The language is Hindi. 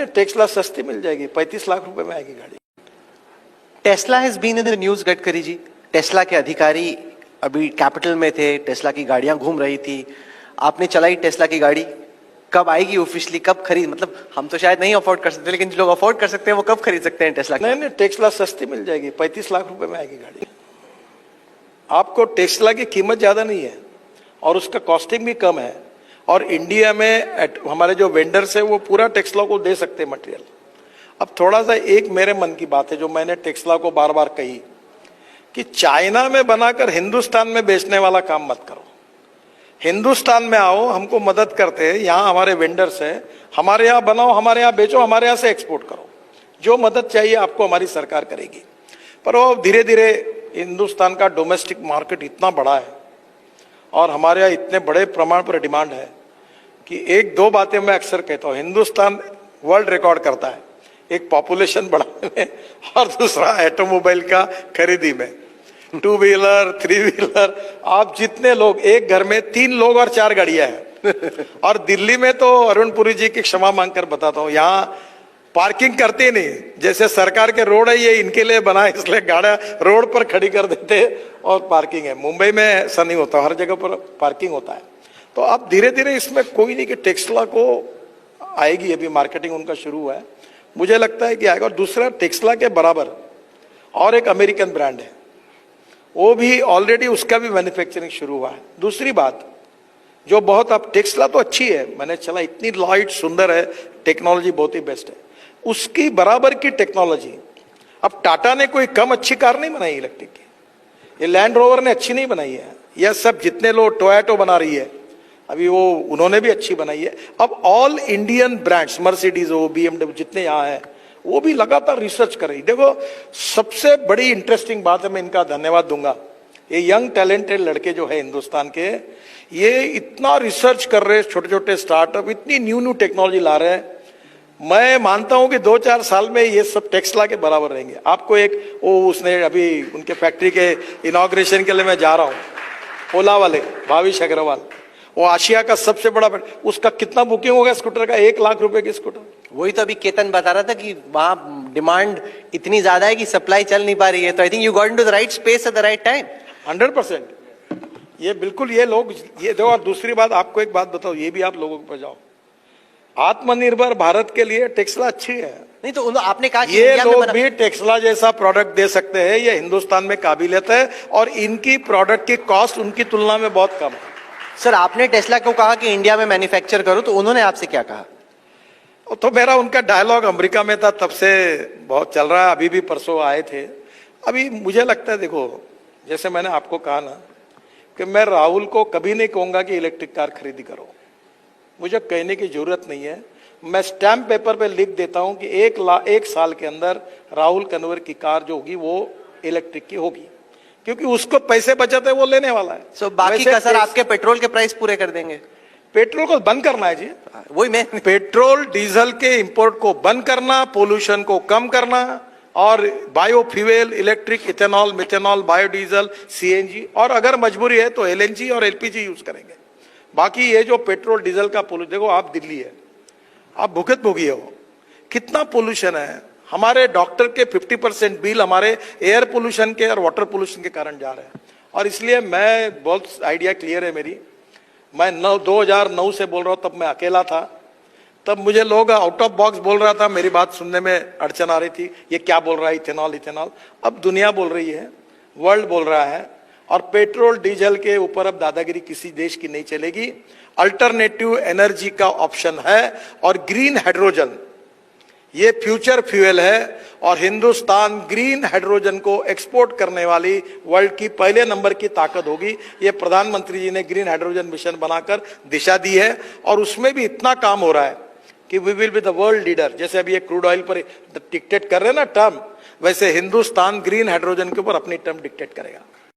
टेस्ला सस्ती मिल जाएगी, 35 लाख रुपए में आएगी गाड़ी। Tesla has been in the news, Gadkari ji. Tesla के अधिकारी अभी कैपिटल में थे, टेस्ला की गाड़ियां घूम रही थी, आपने चलाई टेस्ला की गाड़ी। कब आएगी ऑफिशियली, कब खरीद, मतलब हम तो शायद नहीं अफोर्ड कर सकते, लेकिन जो लोग अफोर्ड कर सकते हैं वो कब खरीद सकते हैं टेस्ला? नहीं, टेस्ला सस्ती मिल जाएगी, 35 लाख रुपए में आएगी गाड़ी। आपको टेस्ला की कीमत ज्यादा नहीं है और उसका कॉस्टिंग भी कम है, और इंडिया में हमारे जो वेंडर्स है वो पूरा टेस्ला को दे सकते हैं मटेरियल। अब थोड़ा सा एक मेरे मन की बात है जो मैंने टेस्ला को बार बार कही कि चाइना में बनाकर हिंदुस्तान में बेचने वाला काम मत करो। हिंदुस्तान में आओ, हमको मदद करते हैं, यहाँ हमारे वेंडर्स हैं, हमारे यहाँ बनाओ, हमारे यहाँ बेचो, हमारे यहाँ से एक्सपोर्ट करो। जो मदद चाहिए आपको हमारी सरकार करेगी। पर वो धीरे धीरे हिंदुस्तान का डोमेस्टिक मार्केट इतना बड़ा है और हमारे यहाँ इतने बड़े प्रमाण पर डिमांड है कि एक दो बातें मैं अक्सर कहता हूँ। हिंदुस्तान वर्ल्ड रिकॉर्ड करता है, एक पॉपुलेशन बढ़ाने में और दूसरा ऑटोमोबाइल का खरीदी में। 2 व्हीलर 3 व्हीलर, आप जितने लोग, एक घर में 3 लोग और 4 गाड़ियां हैं। और दिल्ली में तो अरुण पुरी जी की क्षमा मांगकर बताता हूँ, यहाँ पार्किंग करते नहीं, जैसे सरकार के रोड है ये इनके लिए बना है, इसलिए गाड़ियां रोड पर खड़ी कर देते और पार्किंग है। मुंबई में ऐसा नहीं होता, हर जगह पर पार्किंग होता है। तो आप धीरे धीरे इसमें कोई नहीं कि टेस्ला को आएगी, अभी मार्केटिंग उनका शुरू हुआ है, मुझे लगता है कि आएगा। और दूसरा, टेस्ला के बराबर और एक अमेरिकन ब्रांड है, वो भी ऑलरेडी उसका भी मैन्युफैक्चरिंग शुरू हुआ है। दूसरी बात जो बहुत, अब टेस्ला तो अच्छी है, मैंने चला, इतनी लाइट सुंदर है, टेक्नोलॉजी बहुत ही बेस्ट है, उसकी बराबर की टेक्नोलॉजी। अब टाटा ने कोई कम अच्छी कार नहीं बनाई इलेक्ट्रिक की, ये लैंड रोवर ने अच्छी नहीं बनाई है, यह सब जितने लोग टोयोटो बना रही है अभी वो उन्होंने भी अच्छी बनाई है। अब ऑल इंडियन ब्रांड्स, मर्सिडीज हो, BMW, जितने यहाँ है वो भी लगातार रिसर्च कर रही। देखो सबसे बड़ी इंटरेस्टिंग बात है, मैं इनका धन्यवाद दूंगा, ये यंग टैलेंटेड लड़के जो है हिंदुस्तान के, ये इतना रिसर्च कर रहे हैं, छोटे छोटे स्टार्टअप इतनी न्यू टेक्नोलॉजी ला रहे हैं। मैं मानता हूं कि 2-4 साल में ये सब टेस्ला के बराबर रहेंगे। आपको एक वो उसने अभी उनके फैक्ट्री के इनॉग्रेशन के लिए मैं जा रहा हूं, ओला वाले भाविश अग्रवाल, वो आशिया का सबसे बड़ा, उसका कितना बुकिंग हो गया स्कूटर का, 1 लाख रुपए की स्कूटर। वही तो अभी केतन बता रहा था कि वहां डिमांड इतनी ज्यादा है कि सप्लाई चल नहीं पा रही है। तो I think you got into the right space at the right time. 100%। ये बिल्कुल, ये लोग, ये देखो। और दूसरी बात, आपको एक बात बताओ, ये भी आप लोगों को बजाओ, आत्मनिर्भर भारत के लिए टेस्ला अच्छी है। नहीं तो आपने कहा कि ये लोग भी टेस्ला जैसा प्रोडक्ट दे सकते हैं, ये हिंदुस्तान में काबिलियत है और इनकी प्रोडक्ट की कॉस्ट उनकी तुलना में बहुत कम है। सर, आपने टेस्ला को कहा कि इंडिया में मैन्युफैक्चर करो, तो उन्होंने आपसे क्या कहा? तो मेरा उनका डायलॉग अमेरिका में था, तब से बहुत चल रहा है, अभी भी परसों आए थे। अभी मुझे लगता है, देखो जैसे मैंने आपको कहा ना कि मैं राहुल को कभी नहीं कहूंगा कि इलेक्ट्रिक कार खरीदी करो, मुझे कहने की जरूरत नहीं है। मैं स्टैम्प पेपर पे लिख देता हूं कि 1 साल के अंदर राहुल कन्वर की कार जो होगी वो इलेक्ट्रिक की होगी, क्योंकि उसको पैसे बचते वो लेने वाला है। So, बाकी का सर आपके पेट्रोल के प्राइस पूरे कर देंगे। पेट्रोल को बंद करना है जी, वही मैं पेट्रोल डीजल के इंपोर्ट को बंद करना, पोल्यूशन को कम करना, और biofuel, electric, ethanol, methanol, biodiesel, CNG, और अगर मजबूरी है तो LNG और LPG यूज करेंगे। बाकी ये जो पेट्रोल डीजल का पोल्यूशन, देखो आप दिल्ली है, आप भुगत भोगी हो, कितना पोल्यूशन है। हमारे डॉक्टर के 50% बिल हमारे एयर पोल्यूशन के और वाटर पोल्यूशन के कारण जा रहे हैं। और इसलिए मैं, बहुत आइडिया क्लियर है मेरी, मैं 2009 से बोल रहा हूँ, तब मैं अकेला था, तब मुझे लोग आउट ऑफ बॉक्स बोल रहा था, मेरी बात सुनने में अड़चन आ रही थी, ये क्या बोल रहा है इथेनॉल। अब दुनिया बोल रही है, वर्ल्ड बोल रहा है, और पेट्रोल डीजल के ऊपर अब दादागिरी किसी देश की नहीं चलेगी। अल्टरनेटिव एनर्जी का ऑप्शन है, और ग्रीन हाइड्रोजन ये फ्यूचर फ्यूल है, और हिंदुस्तान ग्रीन हाइड्रोजन को एक्सपोर्ट करने वाली वर्ल्ड की पहले नंबर की ताकत होगी। ये प्रधानमंत्री जी ने ग्रीन हाइड्रोजन मिशन बनाकर दिशा दी है, और उसमें भी इतना काम हो रहा है कि we will be the world leader. जैसे अभी ये क्रूड ऑयल पर डिक्टेट कर रहे हैं ना टर्म, वैसे हिंदुस्तान ग्रीन हाइड्रोजन के ऊपर अपनी टर्म डिक्टेट करेगा।